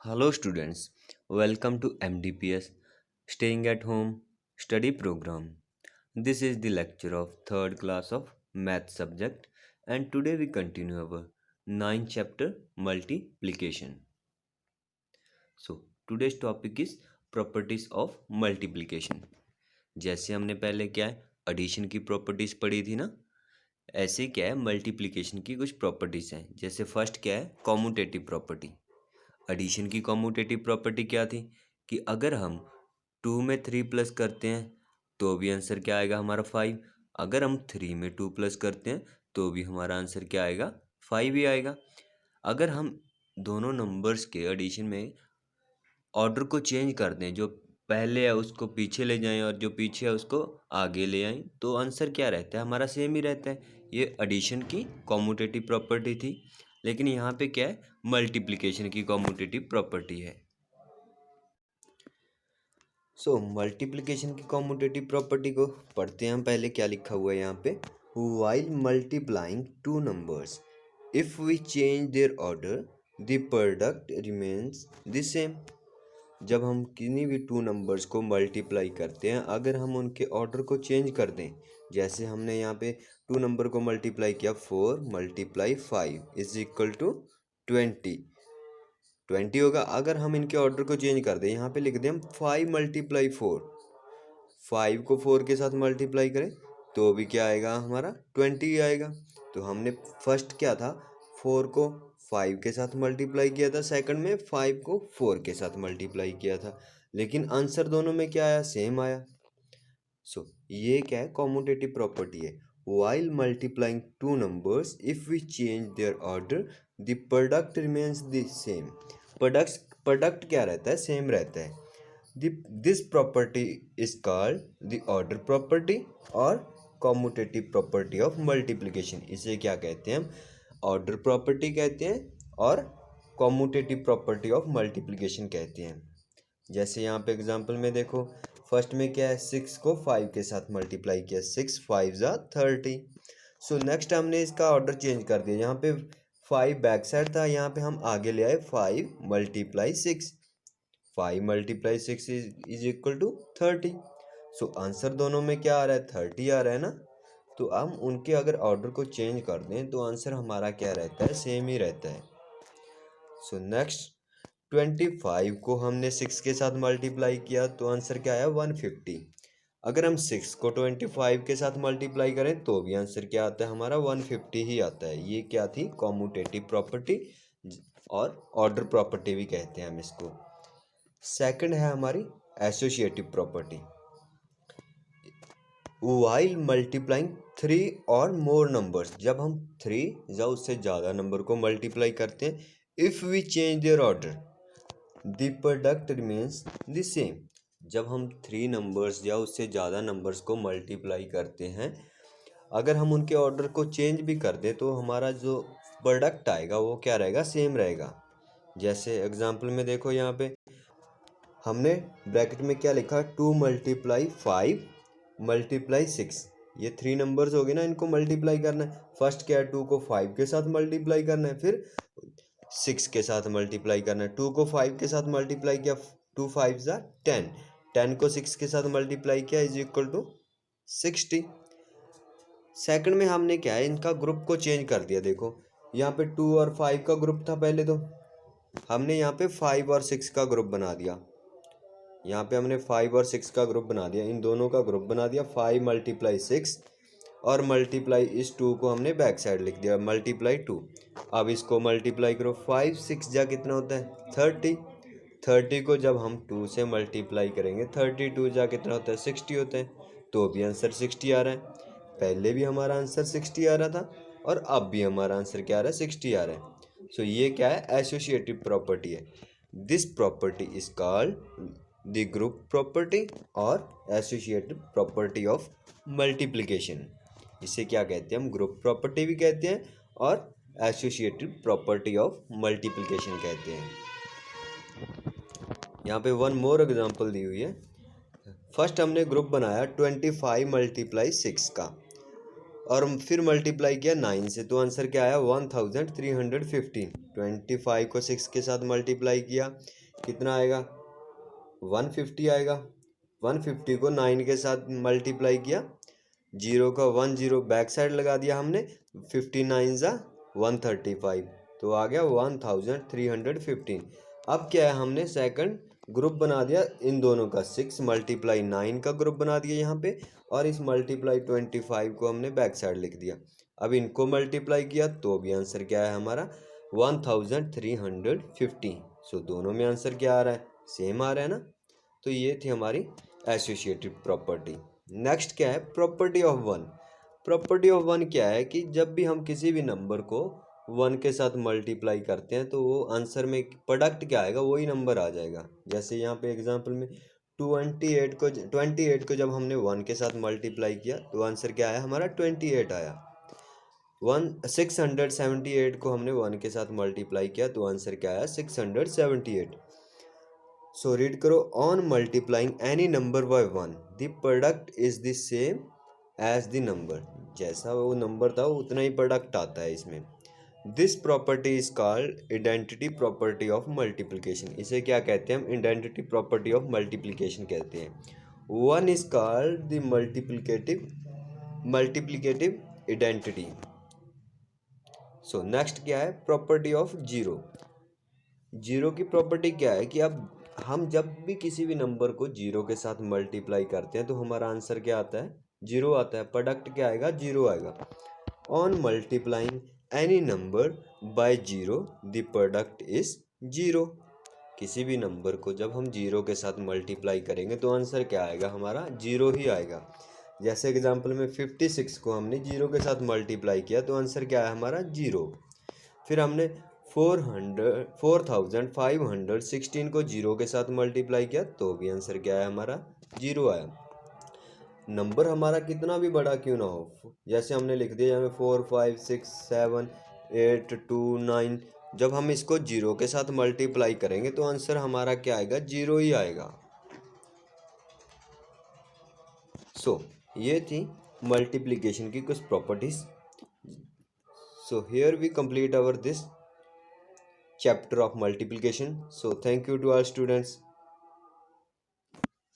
Hello, students. Welcome to MDPS Staying at Home Study Program. This is the lecture of third class of Math subject, and today we continue our ninth chapter multiplication. So, today's topic is properties of multiplication. जैसे हमने पहले क्या है addition की properties पढ़ी थी ना, ऐसे क्या है मल्टीप्लिकेशन की कुछ प्रॉपर्टीज हैं। जैसे फर्स्ट क्या है कॉम्यूटेटिव प्रॉपर्टी। एडिशन की कॉम्यूटेटिव प्रॉपर्टी क्या थी कि अगर हम 2 में 3 प्लस करते हैं तो भी आंसर क्या आएगा हमारा 5। अगर हम 3 में 2 प्लस करते हैं तो भी हमारा आंसर क्या आएगा 5 ही आएगा। अगर हम दोनों नंबर्स के एडिशन में ऑर्डर को चेंज कर दें, जो पहले है उसको पीछे ले जाएं और जो पीछे है उसको आगे ले आएं, तो आंसर क्या रहता है हमारा सेम ही रहता है। ये एडिशन की कॉम्यूटेटिव प्रॉपर्टी थी, लेकिन यहाँ पे क्या है मल्टीप्लिकेशन की कॉम्यूटेटिव प्रॉपर्टी है। सो मल्टीप्लिकेशन की कॉम्यूटेटिव प्रॉपर्टी को पढ़ते हैं हम। पहले क्या लिखा हुआ है यहाँ पे, while multiplying two numbers if we change their order the product remains the same. जब हम किन्हीं भी टू नंबर्स को मल्टीप्लाई करते हैं, अगर हम उनके ऑर्डर को चेंज कर दें, जैसे हमने यहाँ पे टू नंबर को मल्टीप्लाई किया, 4 मल्टीप्लाई 5 इज इक्वल टू 20 होगा। अगर हम इनके ऑर्डर को चेंज कर दें, यहाँ पे लिख दें हम 5 मल्टीप्लाई 4, 5 को 4 के साथ मल्टीप्लाई करें तो भी क्या आएगा हमारा 20 आएगा। तो हमने फर्स्ट क्या था 4 को 5 के साथ मल्टीप्लाई किया था, सेकंड में 5 को 4 के साथ मल्टीप्लाई किया था, लेकिन आंसर दोनों में क्या आया सेम आया। सो ये क्या है कॉम्यूटेटिव प्रॉपर्टी है। while multiplying two numbers if we change their order the product remains the same। Product क्या रहता है सेम रहता है। This property is called the order property और कॉम्यूटेटिव प्रॉपर्टी ऑफ मल्टीप्लिकेशन। इसे क्या कहते हैं हम, ऑर्डर प्रॉपर्टी कहते हैं और कॉम्यूटेटिव प्रॉपर्टी ऑफ मल्टीप्लिकेशन कहते हैं। जैसे यहाँ पे एग्जांपल में देखो, फर्स्ट में क्या है 6 को 5 के साथ मल्टीप्लाई किया, 6 5 जा 30। सो नेक्स्ट हमने इसका ऑर्डर चेंज कर दिया, यहाँ पे 5 बैक साइड था, यहाँ पे हम आगे ले आए 5 multiply 6, 5 multiply 6 is equal to 30। So answer दोनों में क्या आ रहा है 30 आ रहा है ना। तो हम उनके अगर ऑर्डर को चेंज कर दें तो आंसर हमारा क्या रहता है सेम ही रहता है। सो नेक्स्ट 25 को हमने 6 के साथ मल्टीप्लाई किया तो आंसर क्या आया 150। अगर हम 6 को 25 के साथ मल्टीप्लाई करें तो भी आंसर क्या आता है हमारा 150 ही आता है। ये क्या थी कॉम्यूटेटिव प्रॉपर्टी और ऑर्डर प्रॉपर्टी भी कहते हैं हम इसको। सेकंड है हमारी एसोसिएटिव प्रॉपर्टी। while multiplying 3 और मोर नंबर्स, जब हम 3 या उससे ज़्यादा नंबर को मल्टीप्लाई करते हैं, if we change their order the product remains the same. जब हम 3 नंबर्स या उससे ज़्यादा नंबर्स को मल्टीप्लाई करते हैं, अगर हम उनके ऑर्डर को चेंज भी कर दें तो हमारा जो प्रोडक्ट आएगा वो क्या रहेगा सेम रहेगा। जैसे एग्जांपल में देखो, यहाँ पे हमने ब्रैकेट में क्या लिखा 2 मल्टीप्लाई 5 मल्टीप्लाई 6। ये 3 नंबर्स हो गए ना, इनको मल्टीप्लाई करना है। फर्स्ट क्या है 2 को 5 के साथ मल्टीप्लाई करना है, फिर 6 के साथ मल्टीप्लाई करना है। 2 को 5 के साथ मल्टीप्लाई किया, 2 5 जा 10, 10 को 6 के साथ मल्टीप्लाई किया इज इक्वल टू 60। सेकंड में हमने क्या है इनका ग्रुप को चेंज कर दिया। देखो यहाँ पे 2 और 5 का ग्रुप था पहले, तो हमने यहाँ पे 5 और 6 का ग्रुप बना दिया। यहाँ पे हमने 5 और 6 का ग्रुप बना दिया, इन दोनों का ग्रुप बना दिया। 5 मल्टीप्लाई 6 और मल्टीप्लाई इस 2 को हमने बैक साइड लिख दिया मल्टीप्लाई 2। अब इसको मल्टीप्लाई करो, 5 6 जा कितना होता है 30। 30 को जब हम 2 से मल्टीप्लाई करेंगे, 32 जा कितना होता है 60 होता है, तो भी आंसर 60 आ रहा है। पहले भी हमारा आंसर 60 आ रहा था और अब भी हमारा आंसर क्या आ रहा है 60 आ रहा है। सो ये क्या है एसोसिएटिव प्रॉपर्टी है। This property is called the group property और एसोसिएटिव प्रॉपर्टी ऑफ मल्टीप्लिकेशन। इसे क्या कहते हैं हम ग्रुप प्रॉपर्टी भी कहते हैं और एसोसिएटिव प्रॉपर्टी ऑफ मल्टीप्लिकेशन कहते हैं। यहाँ पे वन मोर एग्जांपल दी हुई है। फर्स्ट हमने ग्रुप बनाया 25 मल्टीप्लाई 6 का, और फिर मल्टीप्लाई किया 9 से, तो आंसर क्या आया 1315। 25 को 6 के साथ मल्टीप्लाई किया, कितना आएगा 150 आएगा। 150 को 9 के साथ मल्टीप्लाई किया, जीरो का 1 जीरो बैक साइड लगा दिया हमने, 59 ज़ा 135, तो आ गया 1315। अब क्या है, हमने सेकंड ग्रुप बना दिया इन दोनों का, 6 मल्टीप्लाई 9 का ग्रुप बना दिया यहाँ पे, और इस मल्टीप्लाई 25 को हमने बैक साइड लिख दिया। अब इनको मल्टीप्लाई किया तो भी आंसर क्या है हमारा 1350। सो दोनों में आंसर क्या आ रहा है, सेम आ रहा है ना। तो ये थी हमारी एसोसिएटिव प्रॉपर्टी। नेक्स्ट क्या है, property of one. Property of one क्या है कि जब भी हम किसी भी नंबर को 1 के साथ मल्टीप्लाई करते हैं तो वो आंसर में प्रोडक्ट क्या आएगा, वही नंबर आ जाएगा। जैसे यहाँ पे एग्जांपल में 28 को जब हमने 1 के साथ मल्टीप्लाई किया तो आंसर क्या आया हमारा 28 आया। 678 को हमने 1 के साथ मल्टीप्लाई किया तो आंसर क्या आया 678। सो रीड करो, on multiplying any number by 1 the product is the same as the number. जैसा वो नंबर था उतना ही प्रोडक्ट आता है इसमें। This property is called identity property of multiplication. इसे क्या कहते हैं हम, आइडेंटिटी प्रॉपर्टी ऑफ मल्टीप्लिकेशन कहते हैं। One is called the multiplicative identity. So next क्या है, प्रॉपर्टी ऑफ जीरो। जीरो की प्रॉपर्टी क्या है कि अब हम जब भी किसी भी नंबर को जीरो के साथ मल्टीप्लाई करते हैं तो हमारा आंसर क्या आता है, जीरो आता है। प्रोडक्ट क्या आएगा, जीरो आएगा। On multiplying any number by zero the product is zero. किसी भी नंबर को जब हम जीरो के साथ मल्टीप्लाई करेंगे तो आंसर क्या आएगा हमारा, जीरो ही आएगा। जैसे एग्जांपल में 56 को हमने जीरो के साथ मल्टीप्लाई किया तो आंसर क्या है हमारा, जीरो। फिर हमने 4516 को जीरो के साथ मल्टीप्लाई किया तो भी आंसर क्या है हमारा, जीरो आया। नंबर हमारा कितना भी बड़ा क्यों ना हो, जैसे हमने लिख दिया यहाँ 4 5 6 7 8 2 9, जब हम इसको जीरो के साथ मल्टीप्लाई करेंगे तो आंसर हमारा क्या आएगा, जीरो ही आएगा। सो ये थी मल्टीप्लिकेशन की कुछ properties. So here we complete our this chapter of multiplication. So thank you to our students.